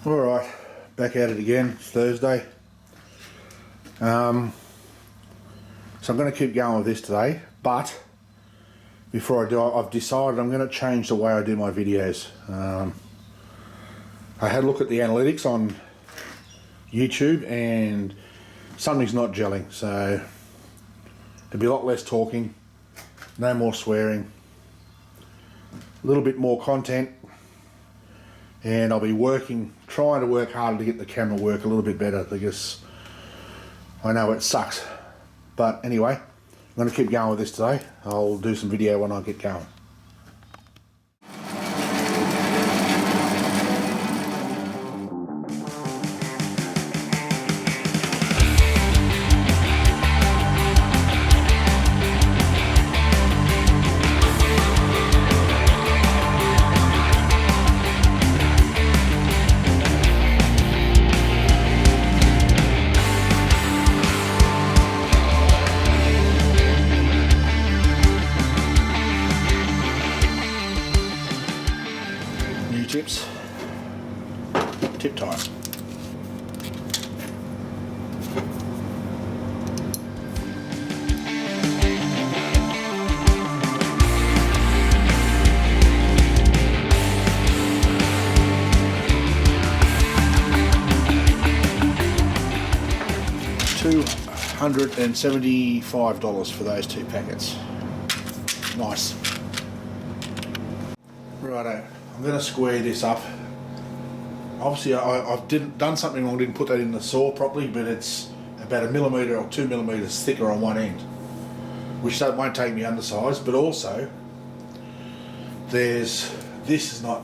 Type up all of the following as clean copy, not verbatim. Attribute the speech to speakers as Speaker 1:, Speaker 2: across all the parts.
Speaker 1: Alright, back at it again. It's Thursday. So I'm going to keep going with this today, but before I do, I've decided I'm going to change the way I do my videos. I had a look at the analytics on YouTube and something's not gelling, so there'll be a lot less talking, no more swearing, a little bit more content, and I'll be trying to work harder to get the camera work a little bit better, because I know it sucks. But anyway, I'm going to keep going with this today. I'll do some video when I get going. Tips, tip time. $275 for those 2 packets. Nice. Righto. I'm going to square this up. Obviously I've done something wrong, didn't put that in the saw properly, but it's about 1 millimetre or 2 millimetres thicker on one end, which that won't take me undersized. But also this is not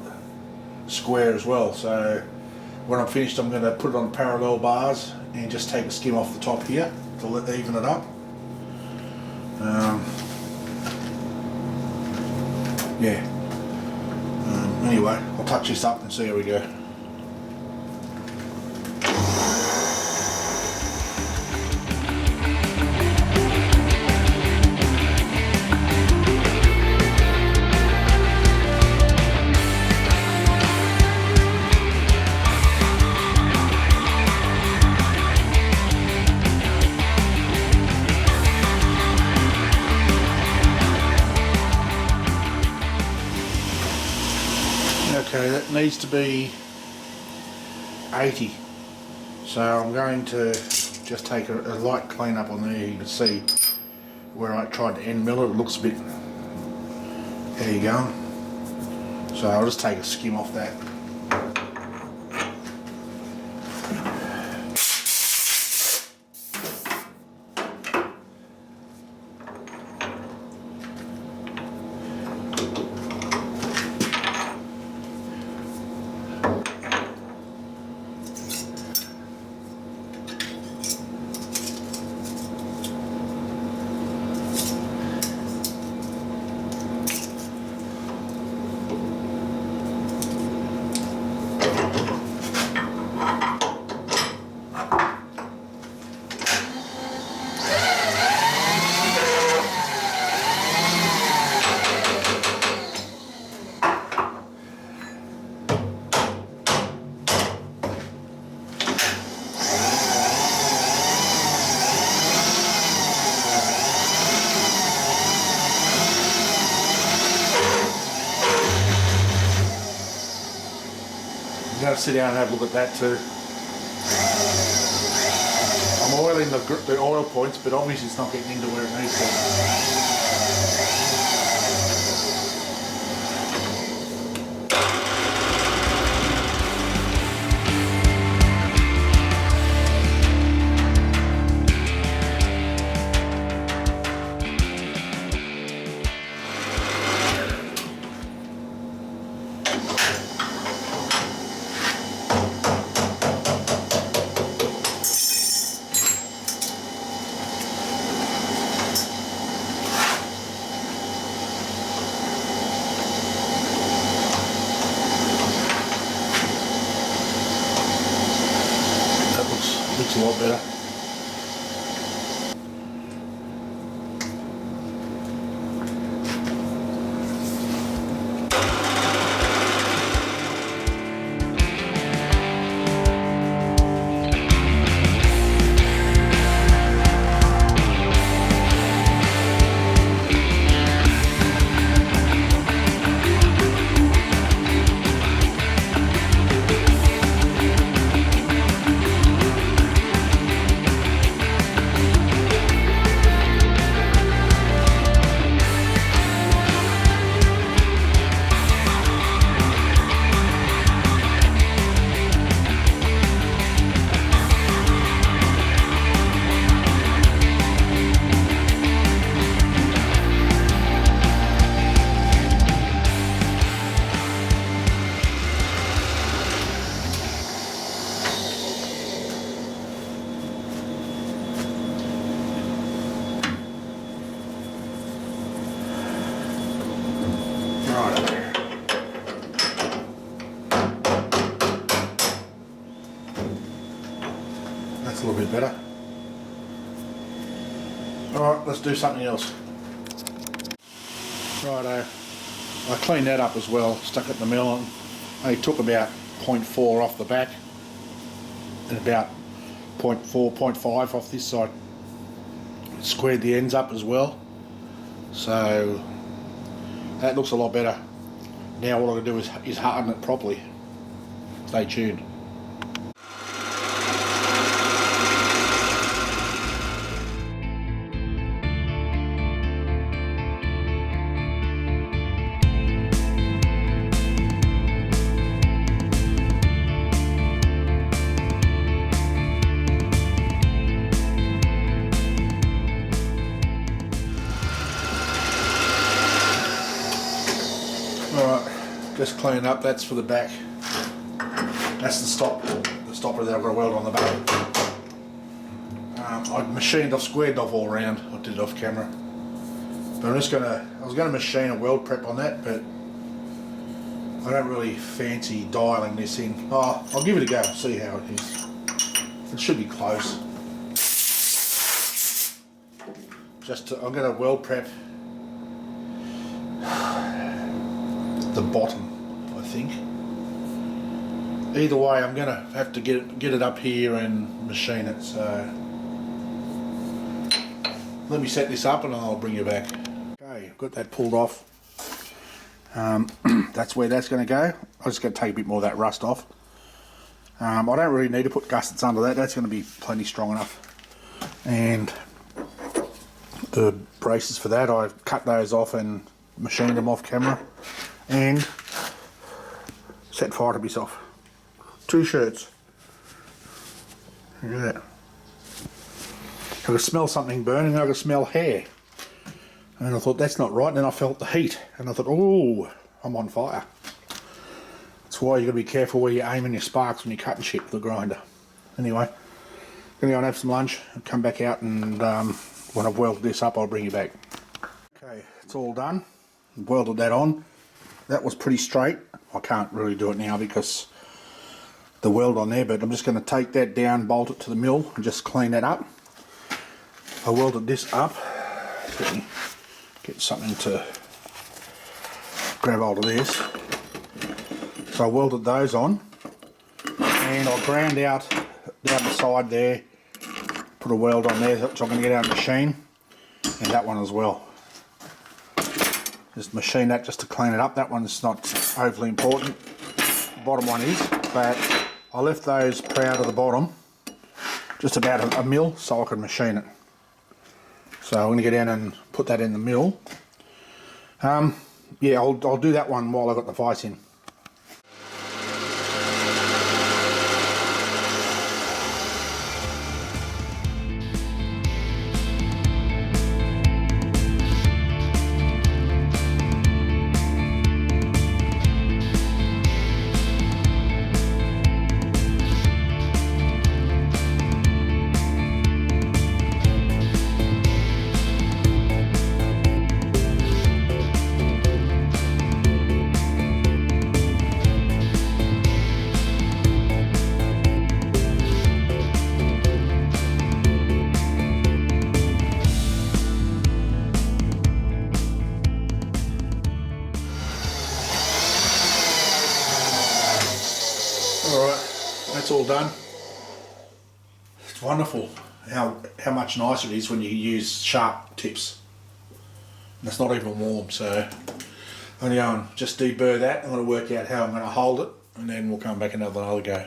Speaker 1: square as well, so when I'm finished I'm going to put it on parallel bars and just take a skim off the top here to even it up. Yeah. Anyway, I'll touch this up and see how we go. Okay, that needs to be 80. So I'm going to just take a light clean up on there. You can see where I tried to end mill it. It looks a bit, there you go. So I'll just take a skim off that. I'm going to sit down and have a look at that too. I'm oiling the oil points, but obviously it's not getting into where it needs to. Looks a lot better. That's a little bit better. Alright, let's do something else. Righto, I cleaned that up as well, stuck it in the mill, and I took about 0.4 off the back and about 0.4, 0.5 off this side. Squared the ends up as well, so that looks a lot better. Now what I'm going to do is harden it properly. Stay tuned. Alright, just clean up, that's for the back. That's the stopper that I've got to weld on the back. I've squared off all around. I did it off camera. But I was going to machine a weld prep on that, but I don't really fancy dialing this in. Oh, I'll give it a go, see how it is. It should be close. I'm going to weld prep the bottom, I think. Either way, I'm going to have to get it up here and machine it, so let me set this up and I'll bring you back. Okay, I've got that pulled off. That's where that's going to go. I'm just going to take a bit more of that rust off. I don't really need to put gussets under that, that's going to be plenty strong enough. And the braces for that, I've cut those off and machined them off camera and set fire to myself. 2 shirts. Look at that. I could smell something burning, I could smell hair. And I thought, that's not right. And then I felt the heat. And I thought, oh, I'm on fire. That's why you've got to be careful where you're aiming your sparks when you're cutting shit with the grinder. Anyway, I'm going to go and have some lunch and come back out, and when I've welded this up, I'll bring you back. Okay, it's all done. I've welded that on. That was pretty straight. I can't really do it now because the weld on there, but I'm just going to take that down, bolt it to the mill and just clean that up. I welded this up. Let me get something to grab hold of this. So I welded those on and I ground out down the side there, put a weld on there, which I'm going to get out of the machine, and that one as well. Just machine that just to clean it up. That one's not overly important. The bottom one is, but I left those proud of the bottom, just about a mil, so I can machine it. So I'm going to get in and put that in the mill. Yeah, I'll do that one while I've got the vise in. That's all done. It's wonderful how much nicer it is when you use sharp tips. And it's not even warm, so I'm going to go and just deburr that. I'm going to work out how I'm going to hold it, and then we'll come back another go.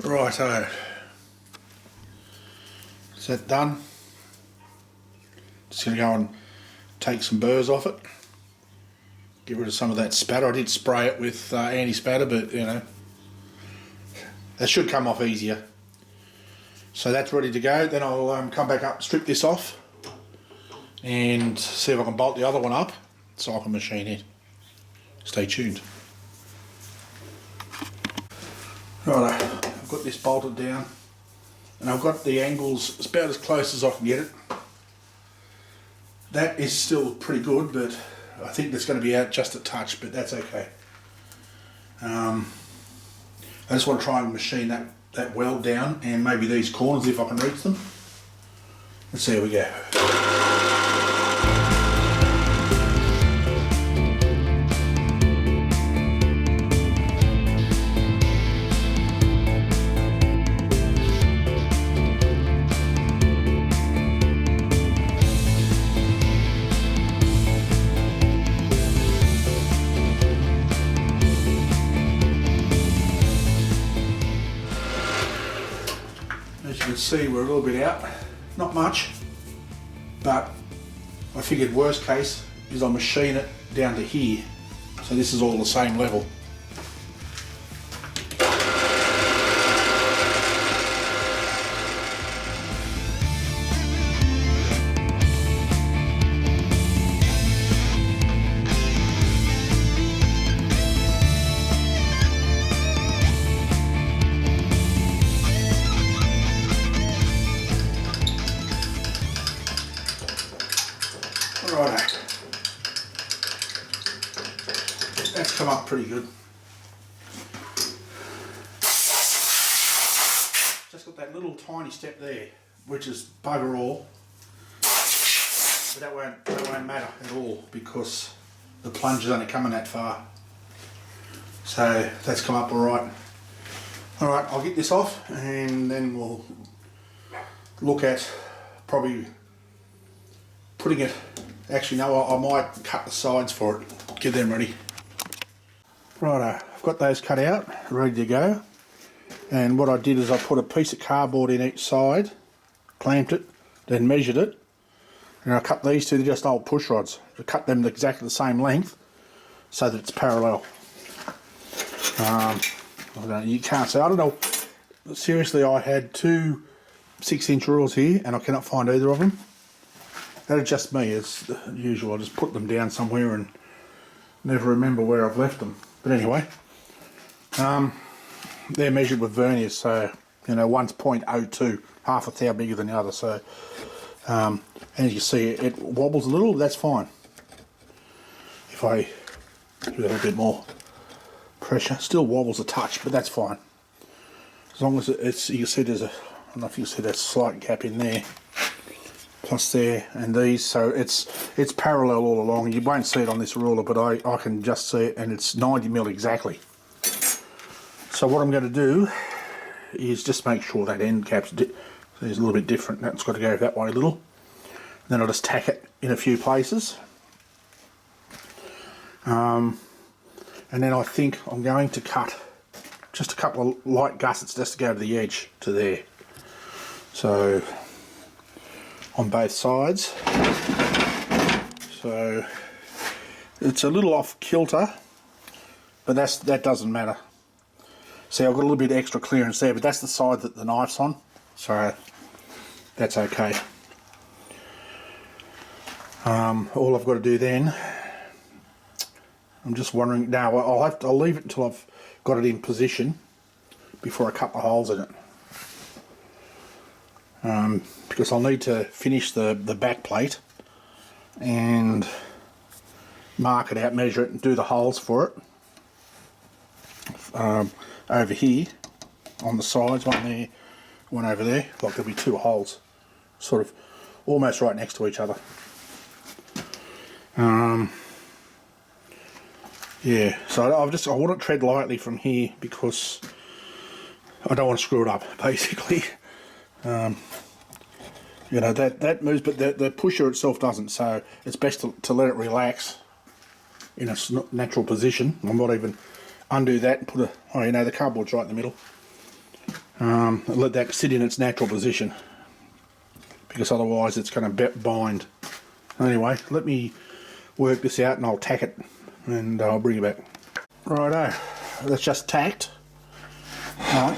Speaker 1: Righto. Is that done? Just going to go and take some burrs off it. Get rid of some of that spatter. I did spray it with anti-spatter, but you know, that should come off easier. So that's ready to go. Then I'll come back up, strip this off, and see if I can bolt the other one up so I can machine it. Stay tuned. Right, I've got this bolted down, and I've got the angles about as close as I can get it. That is still pretty good, but I think that's going to be out just a touch, but that's okay. I just want to try and machine that weld down, and maybe these corners if I can reach them. Let's see how we go. As you can see, we're a little bit out, not much, but I figured worst case is I'll machine it down to here, so this is all the same level. Righto, that's come up pretty good. Just got that little tiny step there, which is bugger all, but that won't matter at all because the plunge is only coming that far. So that's come up all right. All right, I'll get this off and then we'll look at probably putting it. Actually, no, I might cut the sides for it, get them ready. Righto, I've got those cut out, ready to go. And what I did is I put a piece of cardboard in each side, clamped it, then measured it. And I cut these two, they're just old push rods. I cut them exactly the same length so that it's parallel. You can't say, I don't know, seriously, I had two 6-inch rules here and I cannot find either of them. That's just me, as usual. I just put them down somewhere and never remember where I've left them. But anyway, they're measured with verniers, so you know, one's 0.02, half a thou bigger than the other. So, and as you can see, it wobbles a little. That's fine. If I do a little bit more pressure, still wobbles a touch, but that's fine. As long as it's, you can see there's a, I don't know if you can see that slight gap in there. Plus there and these, so it's parallel all along. You won't see it on this ruler, but I can just see it, and it's 90mm exactly. So what I'm going to do is just make sure that end cap's is a little bit different. That's got to go that way a little. Then I'll just tack it in a few places. And then I think I'm going to cut just a couple of light gussets just to go to the edge to there. So on both sides, so it's a little off kilter, but that doesn't matter. See, I've got a little bit extra clearance there, but that's the side that the knife's on, so that's okay. All I've got to do then, I'm just wondering now. I'll leave it until I've got it in position before I cut the holes in it. Because I'll need to finish the back plate and mark it out, measure it and do the holes for it. Over here on the sides, one there, one over there, like there'll be two holes sort of almost right next to each other. Yeah, so I want to tread lightly from here because I don't want to screw it up basically. You know, that moves, but the pusher itself doesn't, so it's best to let it relax in a natural position. I might even undo that and put the cardboard's right in the middle. Let that sit in its natural position, because otherwise it's going to bind. Anyway, let me work this out and I'll tack it and I'll bring it back. Righto, that's just tacked. Right,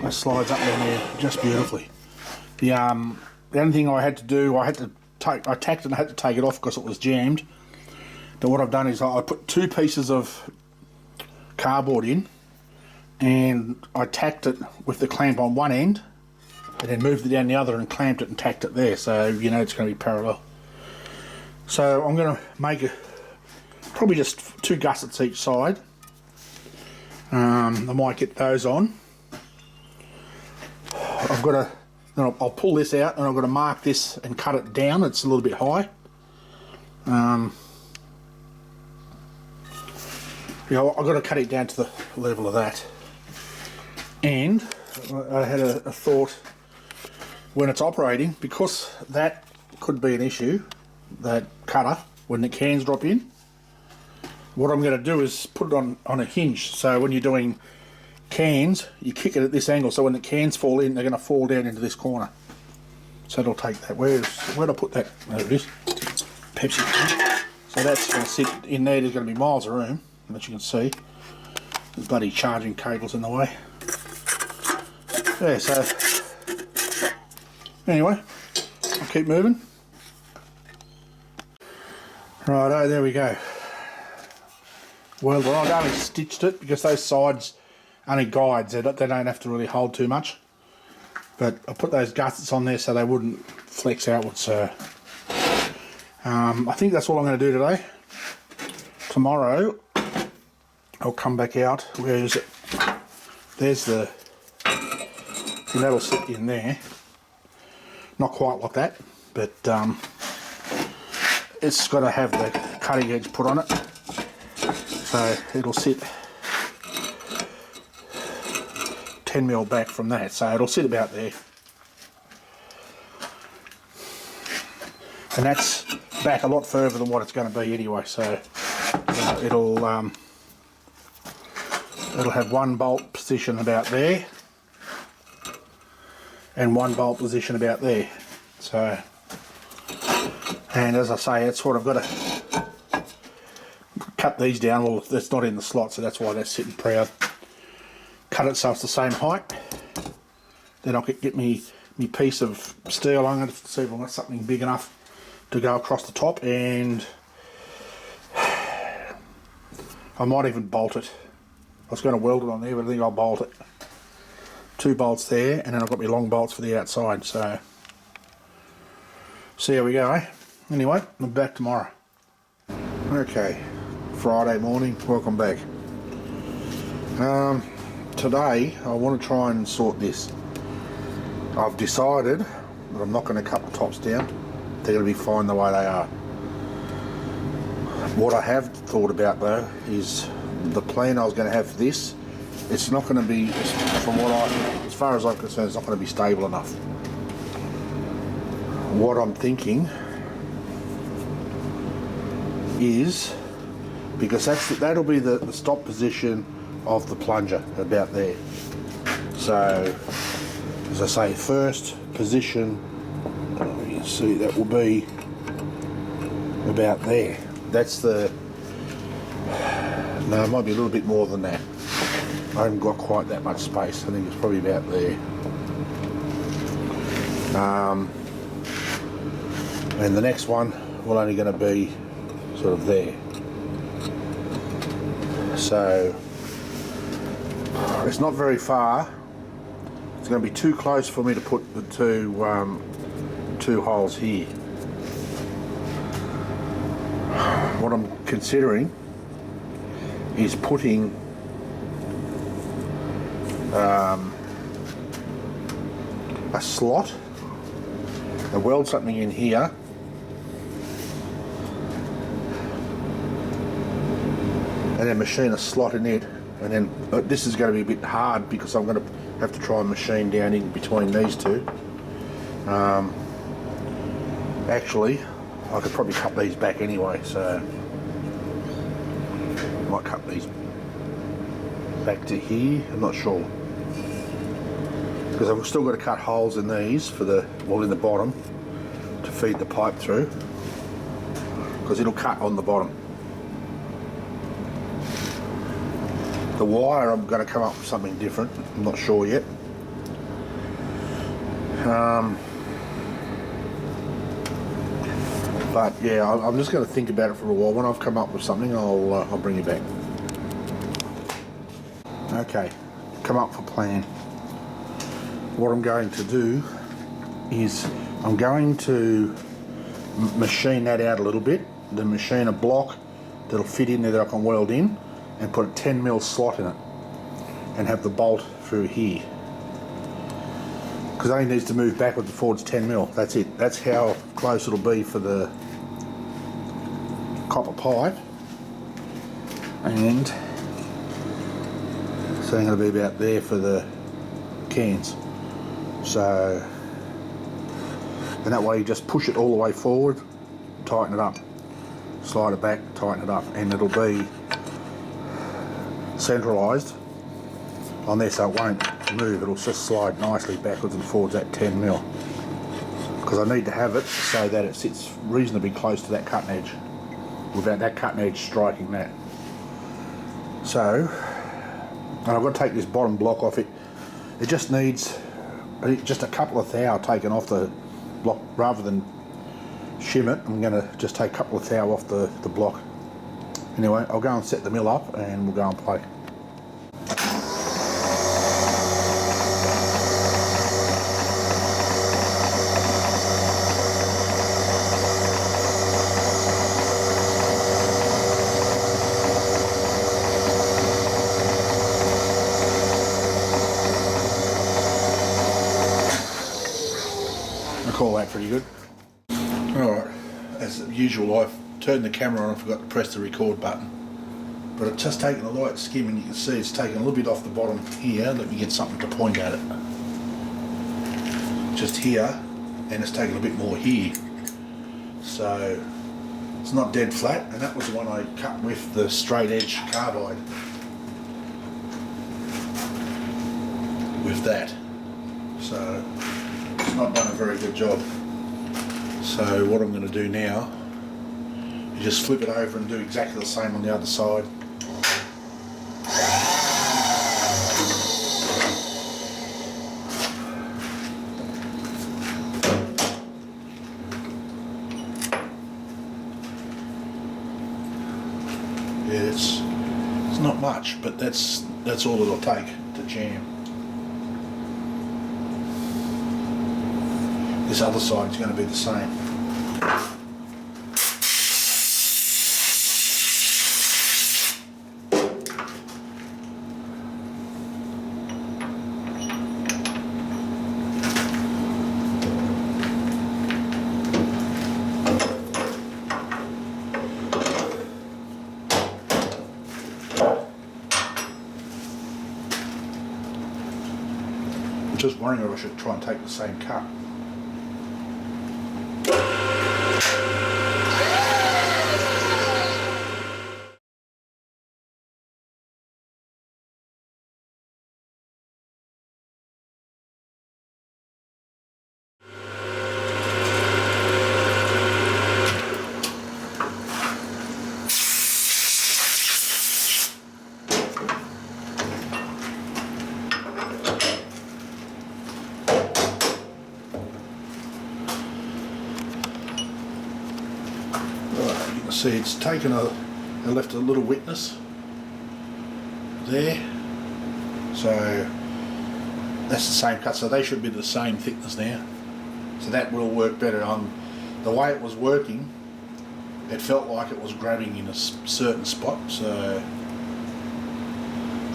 Speaker 1: that slides up down there just beautifully. The only thing I had to do, I tacked it and I had to take it off because it was jammed. But what I've done is I put 2 pieces of cardboard in, and I tacked it with the clamp on one end, and then moved it down the other and clamped it and tacked it there, so you know it's going to be parallel. So I'm going to make probably just 2 gussets each side. I might get those on. Then I'll pull this out, and I've got to mark this and cut it down. It's a little bit high. Yeah, I've got to cut it down to the level of that. And I had a thought when it's operating, because that could be an issue, that cutter, when the cans drop in. What I'm going to do is put it on a hinge, so when you're doing cans, you kick it at this angle, so when the cans fall in, they're going to fall down into this corner. So it'll take that. Where'd I put that? There it is. Pepsi. So that's going to sit in there. There's going to be miles of room, as you can see. There's bloody charging cables in the way. Yeah, so anyway, I'll keep moving. Righto, there we go. Well, I've only stitched it because those sides only guides. They don't have to really hold too much. But I put those gussets on there so they wouldn't flex outwards. So I think that's all I'm going to do today. Tomorrow I'll come back out. Where is it? There's the... and that'll sit in there. Not quite like that, but it's got to have the cutting edge put on it. So it'll sit 10mm back from that, so it'll sit about there. And that's back a lot further than what it's going to be anyway, so it'll have one bolt position about there and one bolt position about there. So, and as I say, that's what I've got to cut these down. Well, that's not in the slot, so that's why that's sitting proud. Cut it so it's the same height. Then I'll get me piece of steel. I'm going to see if I've got something big enough to go across the top, and I might even bolt it. I was going to weld it on there, but I think I'll bolt it. 2 bolts there, and then I've got my long bolts for the outside, so see how we go, eh? Anyway, I'm back tomorrow. Okay, Friday morning, welcome back. Today I want to try and sort this. I've decided that I'm not going to cut the tops down. They're going to be fine the way they are. What I have thought about though is the plan I was going to have for this. It's not going to be, as far as I'm concerned, it's not going to be stable enough. What I'm thinking is, because that'll be the stop position of the plunger, about there. So, as I say, first position, you can see that will be about there. That's the, no, it might be a little bit more than that. I haven't got quite that much space. I think it's probably about there. And the next one will only going to be sort of there. So it's not very far. It's going to be too close for me to put the two holes here. What I'm considering is putting a slot, and weld something in here, and then machine a slot in it, and then this is going to be a bit hard because I'm going to have to try and machine down in between these two. Actually, I could probably cut these back anyway, so I might cut these back to here. I'm not sure. because I've still got to cut holes in these for the, well, in the bottom to feed the pipe through, because it'll cut on the bottom. The wire, I'm going to come up with something different. I'm not sure yet. But yeah, I'm just going to think about it for a while. When I've come up with something, I'll bring you back. Okay, come up with a plan. What I'm going to do is I'm going to machine that out a little bit, then machine a block that'll fit in there that I can weld in, and put a 10mm slot in it and have the bolt through here, because it only needs to move backwards and forwards 10mm. That's it. That's how close it'll be for the copper pipe, and it's only going to be about there for the cans. So, and that way you just push it all the way forward, tighten it up, slide it back, tighten it up, and it'll be centralised on there, so it won't move. It'll just slide nicely backwards and forwards at 10mm, because I need to have it so that it sits reasonably close to that cutting edge without that cutting edge striking that. So, and I've got to take this bottom block off it. It just needs just a couple of thou taken off the block. Rather than shim it, I'm going to just take a couple of thou off the block. Anyway, I'll go and set the mill up and we'll go and play. I call that pretty good. Alright, as usual, I've turned the camera on and forgot to press the record button. But it's just taken a light skim, and you can see it's taken a little bit off the bottom here. Let me get something to point at it. Just here, and it's taken a bit more here. So it's not dead flat, and that was the one I cut with the straight edge carbide. With that. So it's not done a very good job. So what I'm going to do now is just flip it over and do exactly the same on the other side. Yeah, it's not much, but that's all it'll take to jam. This other side is going to be the same. I'm just wondering if I should try and take the same cut. See, it's taken it left a little wetness there, so that's the same cut, so they should be the same thickness now, so that will work better. On the way it was working, it felt like it was grabbing in a certain spot, so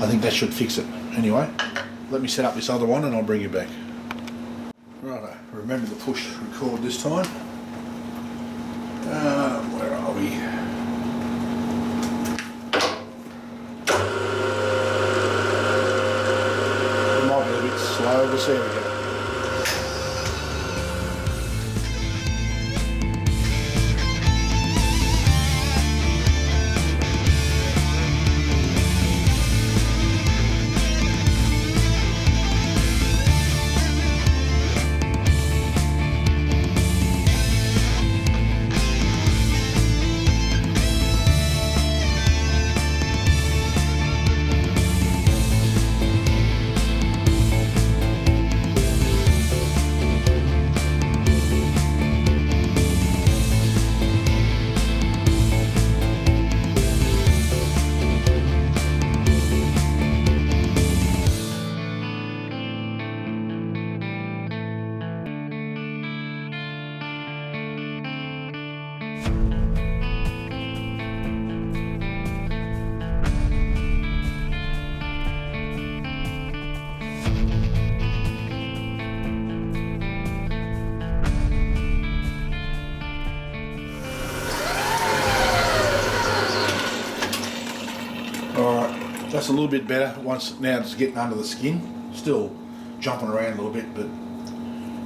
Speaker 1: I think that should fix it. Anyway, let me set up this other one and I'll bring you back. Right, remember to push record this time. Where are we? It might be a bit slow, but there we go. Just a little bit better once now it's getting under the skin. Still jumping around a little bit, but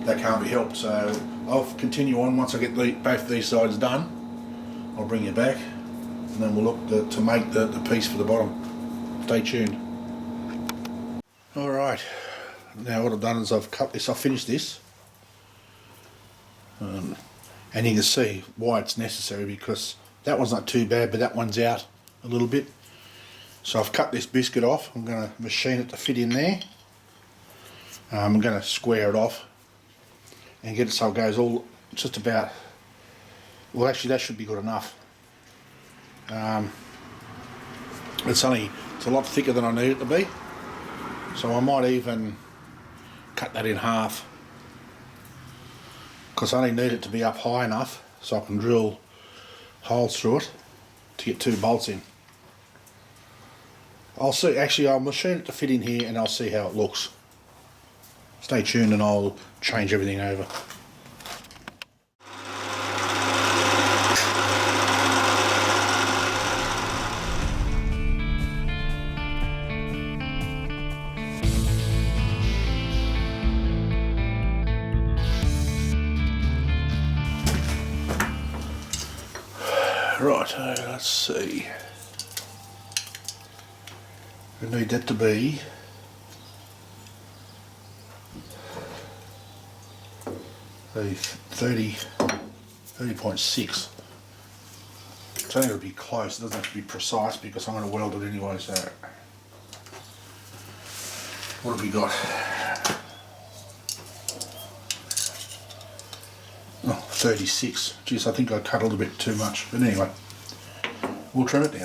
Speaker 1: that can't be helped. So I'll continue on once I get both these sides done. I'll bring you back, and then we'll look to make the piece for the bottom. Stay tuned. Alright, now what I've done is I've finished this. And you can see why it's necessary, because that one's not too bad, but that one's out a little bit. So I've cut this biscuit off. I'm going to machine it to fit in there. I'm going to square it off and get it so it goes all just about, well actually that should be good enough. It's a lot thicker than I need it to be, so I might even cut that in half, because I only need it to be up high enough so I can drill holes through it to get 2 bolts in. I'll see, actually I'll machine it to fit in here and I'll see how it looks. Stay tuned and I'll change everything over. Right, let's see. We need that to be 30.6. It's only going to be close, it doesn't have to be precise because I'm going to weld it anyway, so what have we got? Oh, 36. Geez, I think I cut a little bit too much, but anyway, we'll trim it down.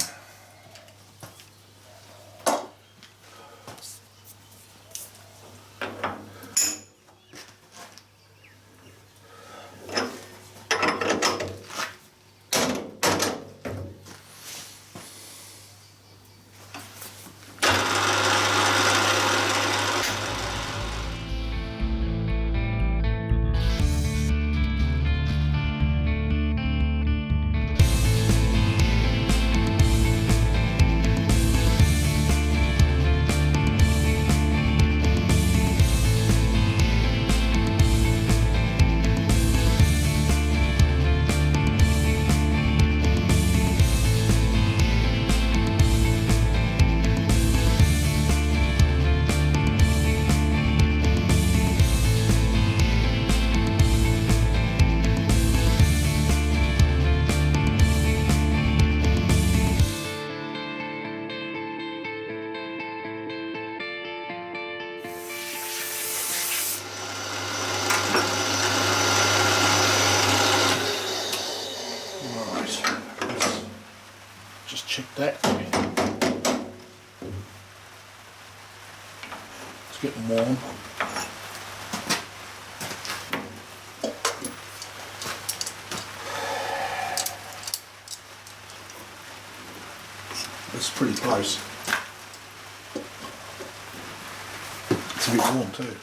Speaker 1: Check that. It's getting warm. It's pretty close. It's a bit warm too.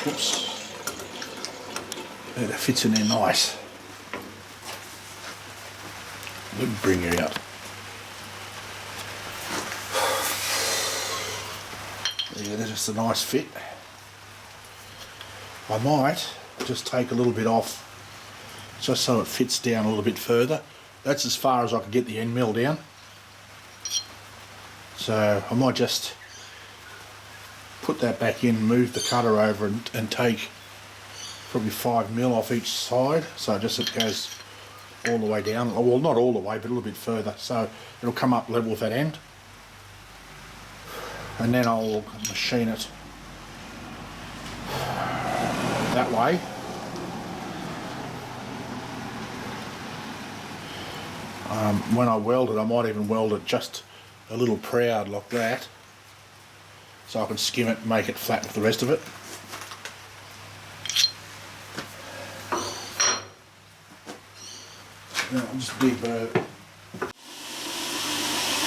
Speaker 1: Oops. It fits in there nice. Let me bring it out. Yeah, that's just a nice fit. I might just take a little bit off just so it fits down a little bit further. That's as far as I can get the end mill down. So I might just put that back in, move the cutter over and take probably 5mm off each side, so just it goes all the way down. Well, not all the way, but a little bit further, so it'll come up level with that end. And then I'll machine it that way. When I weld it, I might even weld it just a little proud like that, so I can skim it and make it flat with the rest of it. No, just a big bird.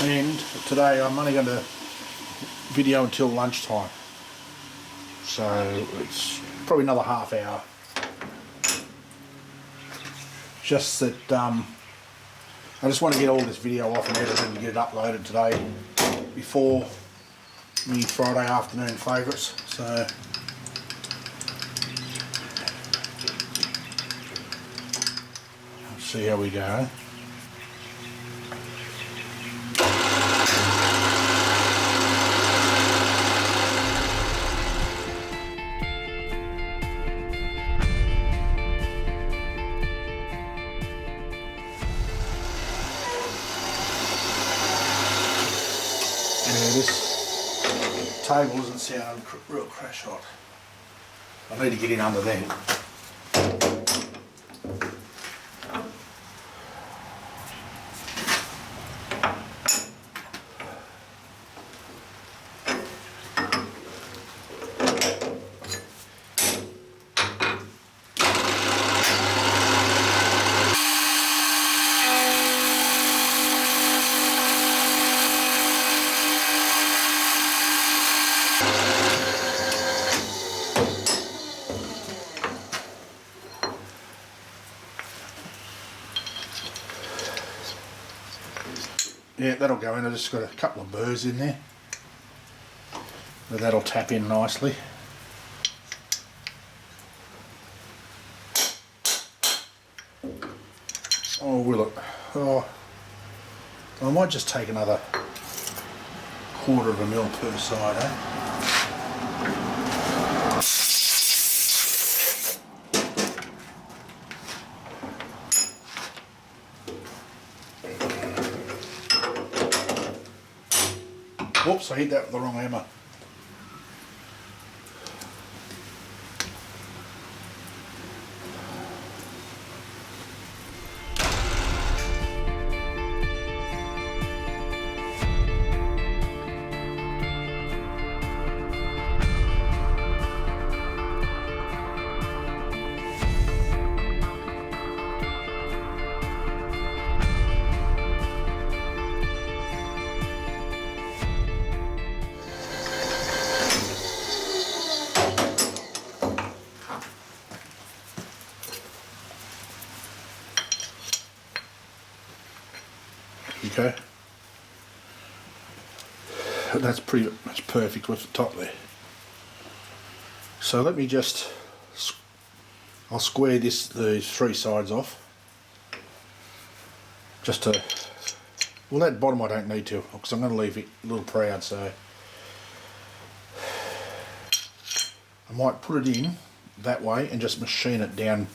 Speaker 1: And today I'm only going to video until lunchtime. So it's probably another half hour. Just that I just want to get all this video off and edited and get it uploaded today before the Friday afternoon favourites. So let's see how we go. This table doesn't sound real crash hot. I need to get in under there. Yeah, that'll go in. I just got a couple of burrs in there, but that'll tap in nicely. Oh, will it? Oh, I might just take another 1/4 mil per side, eh? Whoops, I hit that with the wrong hammer. Okay, that's perfect with the top there. So let me just, I'll square these 3 sides off. Just to, well, that bottom I don't need to, because I'm going to leave it a little proud, so I might put it in that way and just machine it down,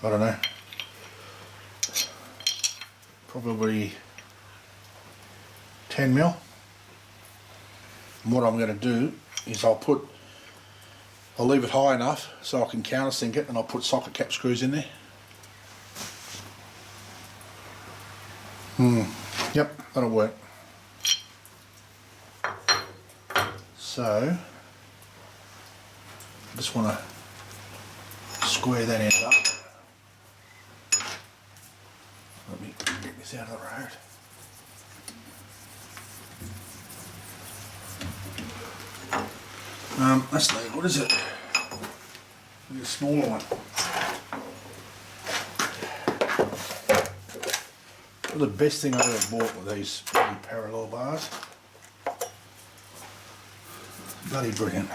Speaker 1: I don't know, probably 10 mil. And what I'm going to do is I'll leave it high enough so I can countersink it, and I'll put socket cap screws in there. Yep, that'll work. So I just want to square that end up. Let me get this out of the road. That's the, what is it? A smaller one. The best thing I ever bought were these bloody parallel bars. Bloody brilliant.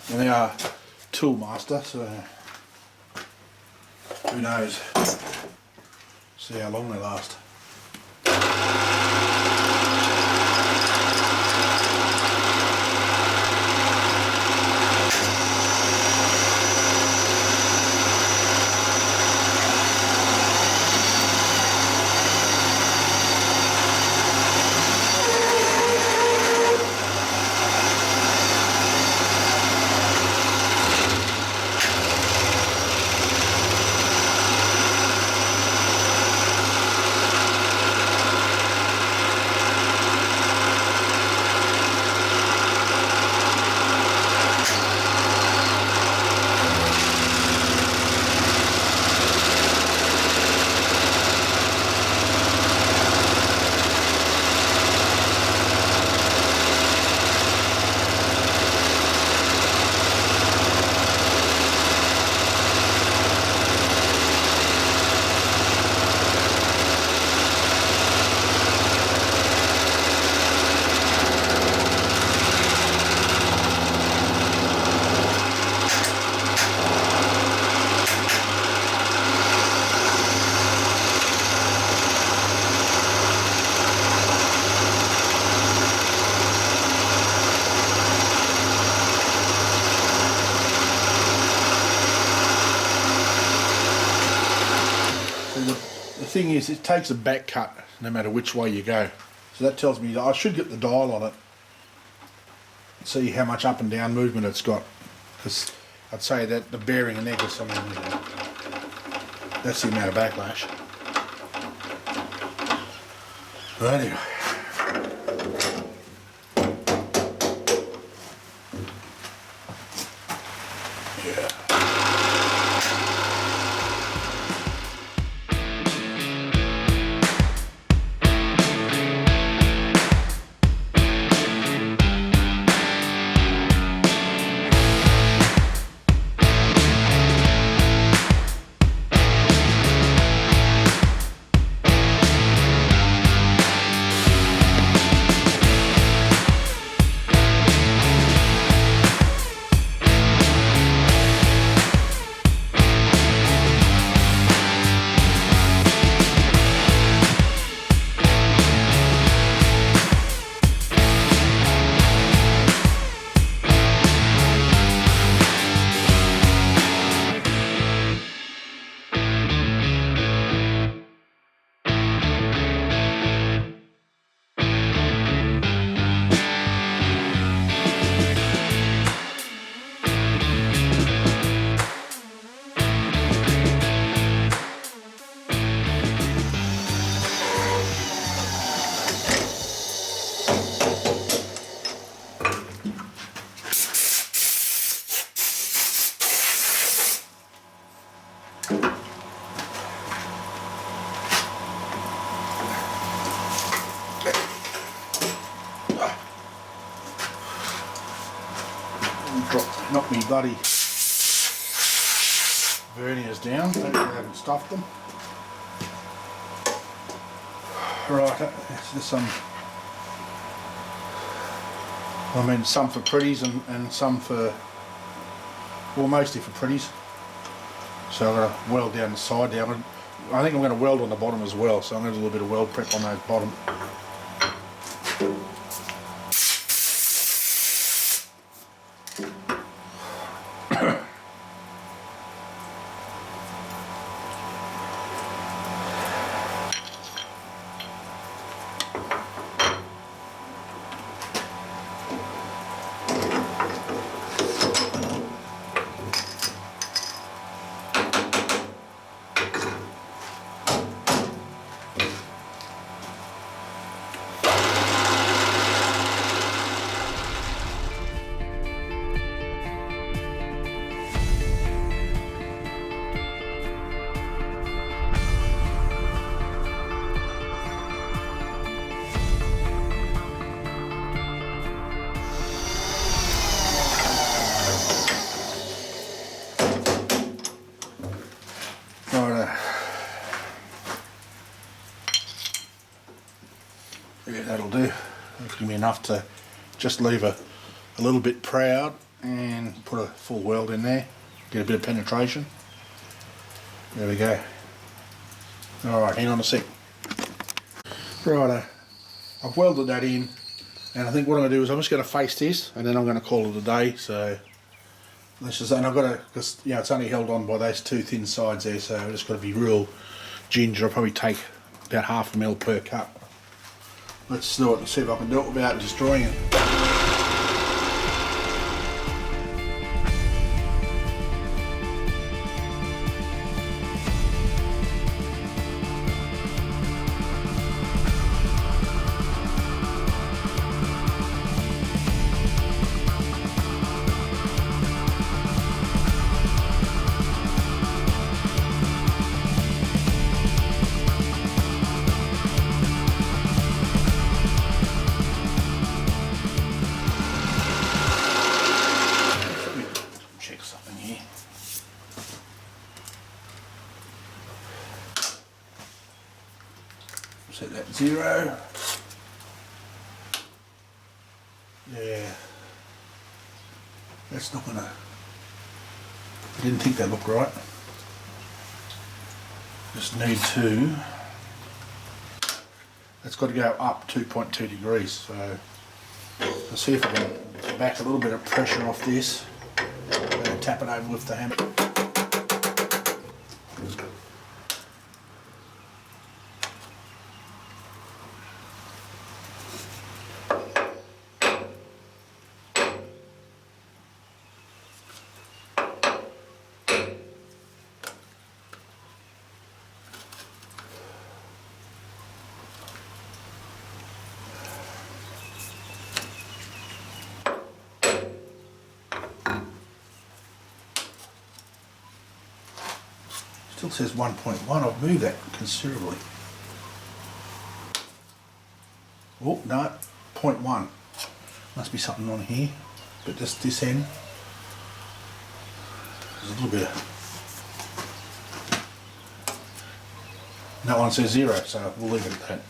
Speaker 1: And they are tool master, so who knows? See how long they last. thing is, it takes a back cut no matter which way you go. So that tells me that I should get the dial on it, see how much up and down movement it's got. Because I'd say that the bearing and egg, I mean, that's the amount of backlash. But anyway. Knock me bloody verniers down, I haven't stuffed them. Right, there's some, I mean some for pretties and some for, well mostly for pretties. So I'm going to weld down the side there. I think I'm going to weld on the bottom as well, so I'm going to do a little bit of weld prep on those bottom. Yeah, that'll do. That'll give me enough to just leave a little bit proud and put a full weld in there, get a bit of penetration. There we go. Alright, hang on a sec. Righto, I've welded that in, and I think what I'm going to do is I'm just going to face this and then I'm going to call it a day. So let's just, and I've got to, because you know it's only held on by those two thin sides there, so I've just got to be real ginger. I'll probably take about half a mil per cut. Let's do it and see if I can do it without destroying it. Set that 0. Yeah. That's not gonna, I didn't think that looked right. Just need to, that's got to go up 2.2 degrees. So let's see if I can back a little bit of pressure off this and tap it over with the hammer. Still says 1.1. I've moved that considerably. Oh no, 0.1. Must be something on here, but just this end. There's a little bit of... That one says 0, so we'll leave it at that.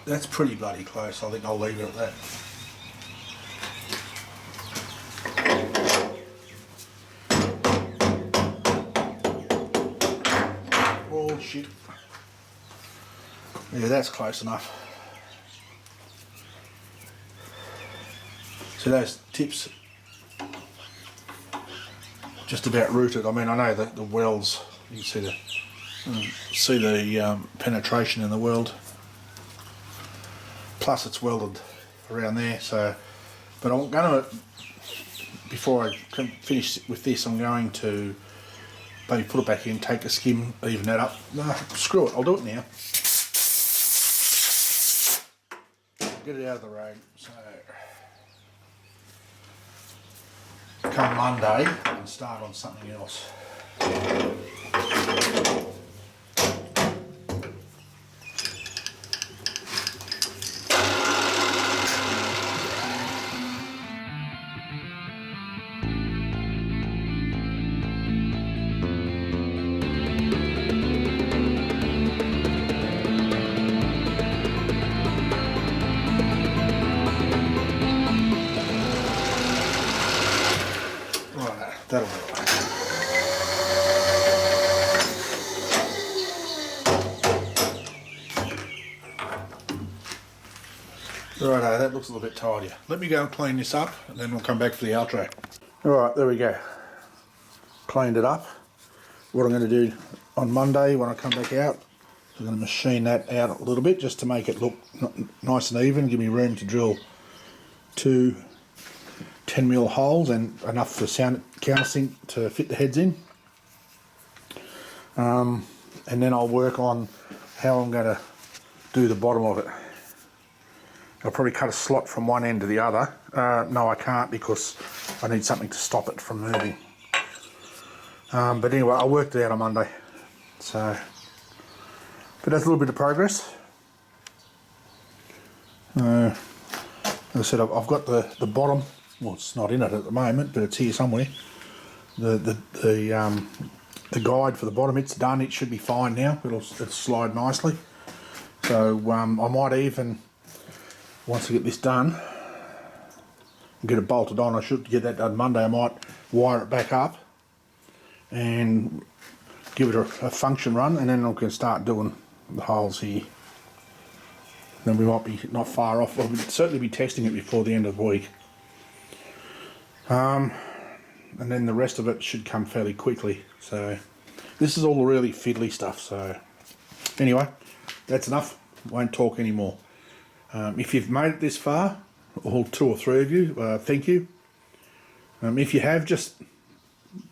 Speaker 1: That's pretty bloody close. I think I'll leave it at that. Oh shit. Yeah, that's close enough. So those tips just about rooted. I mean, I know that the welds, you can see the penetration in the weld. Plus it's welded around there, so, but I'm going to, before I can finish with this, I'm going to maybe put it back in, take a skim, even that up. No, screw it, I'll do it now. Get it out of the road. So come Monday and start on something else. That'll be right. Righto, that looks a little bit tidier. Let me go and clean this up and then we'll come back for the outro. Alright, there we go. Cleaned it up. What I'm going to do on Monday when I come back out, I'm going to machine that out a little bit just to make it look nice and even, give me room to drill 2 10mm holes and enough for countersink to fit the heads in. And then I'll work on how I'm going to do the bottom of it. I'll probably cut a slot from one end to the other. No, I can't because I need something to stop it from moving. But anyway, I'll work it out on Monday. So, but that's a little bit of progress. As I said, I've got the bottom. Well, it's not in it at the moment, but it's here somewhere. The guide for the bottom, it's done. It should be fine now. It'll slide nicely. So I might even, once I get this done, get it bolted on. I should get that done Monday. I might wire it back up and give it a function run, and then I can start doing the holes here. Then we might be not far off. We'll certainly be testing it before the end of the week. And then the rest of it should come fairly quickly. So this is all the really fiddly stuff. So anyway, that's enough. Won't talk anymore. If you've made it this far, all 2 or 3 of you, thank you. If you have, just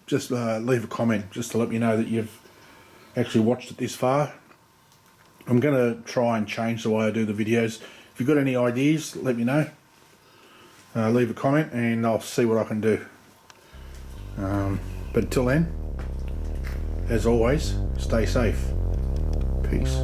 Speaker 1: leave a comment just to let me know that you've actually watched it this far. I'm going to try and change the way I do the videos. If you've got any ideas, let me know. Leave a comment and I'll see what I can do. But until then, as always, stay safe. Peace.